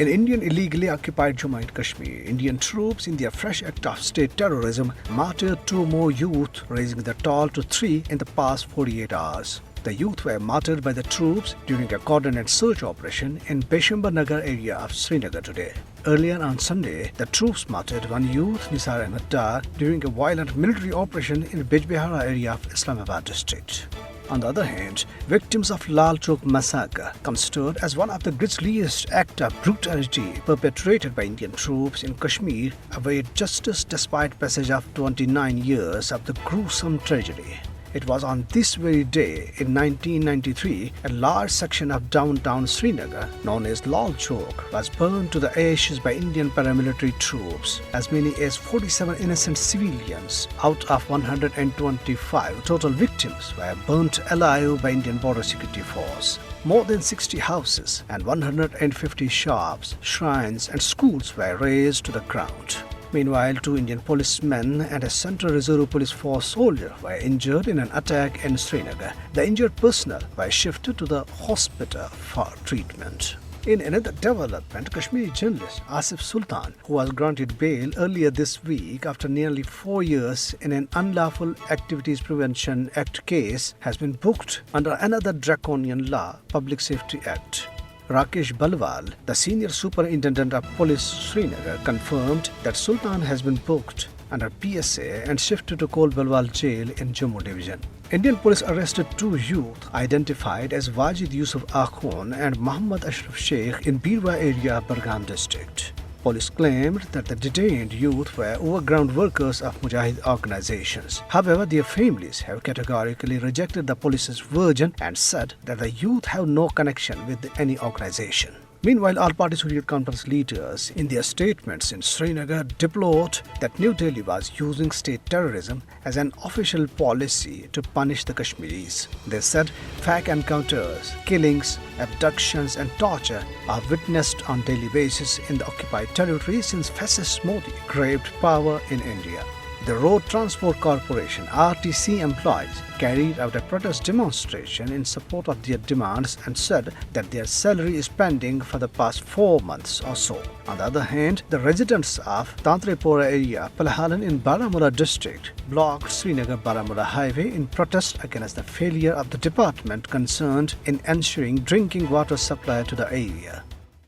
In Indian illegally occupied Jammu and Kashmir, Indian troops in their fresh act of state terrorism martyred 2 more youth, raising the toll to 3 in the past 48 hours. The youth were martyred by the troops during a coordinated search operation in Peshamba Nagar area of Srinagar today. Earlier on Sunday, the troops martyred one youth, Nisar Ahmed Dar, during a violent military operation in Bijbehara area of Islamabad district. On the other hand, victims of Lal Chowk massacre, considered as one of the grisliest acts of brutality perpetrated by Indian troops in Kashmir, await justice despite passage of 29 years of the gruesome tragedy. It was on this very day in 1993, a large section of downtown Srinagar, known as Lal Chowk, was burned to the ashes by Indian paramilitary troops. As many as 47 innocent civilians out of 125 total victims were burnt alive by Indian Border Security Force. More than 60 houses and 150 shops, shrines and schools were razed to the ground. Meanwhile, 2 Indian policemen and a Central Reserve Police Force soldier were injured in an attack in Srinagar. The injured personnel were shifted to the hospital for treatment. In another development, Kashmiri journalist Asif Sultan, who was granted bail earlier this week after nearly 4 years in an Unlawful Activities Prevention Act case, has been booked under another draconian law, Public Safety Act. Rakesh Balwal, the senior superintendent of police Srinagar, confirmed that Sultan has been booked under PSA and shifted to Kol Balwal jail in Jammu division. Indian police arrested 2 youth identified as Wajid Yusuf Akhon and Muhammad Ashraf Sheikh in Birwa area of Bargam district. Police claimed that the detained youth were overground workers of Mujahid organizations. However, their families have categorically rejected the police's version and said that the youth have no connection with any organization. Meanwhile, all party Hurriyat conference leaders in their statements in Srinagar deplored that New Delhi was using state terrorism as an official policy to punish the Kashmiris. They said fake encounters, killings, abductions and torture are witnessed on daily basis in the occupied territory since fascist Modi grabbed power in India. The Road Transport Corporation (RTC) employees carried out a protest demonstration in support of their demands and said that their salary is pending for the past 4 months or so. On the other hand, the residents of Tantrepora area, Palhalan in Baramulla district, blocked Srinagar-Baramulla highway in protest against the failure of the department concerned in ensuring drinking water supply to the area.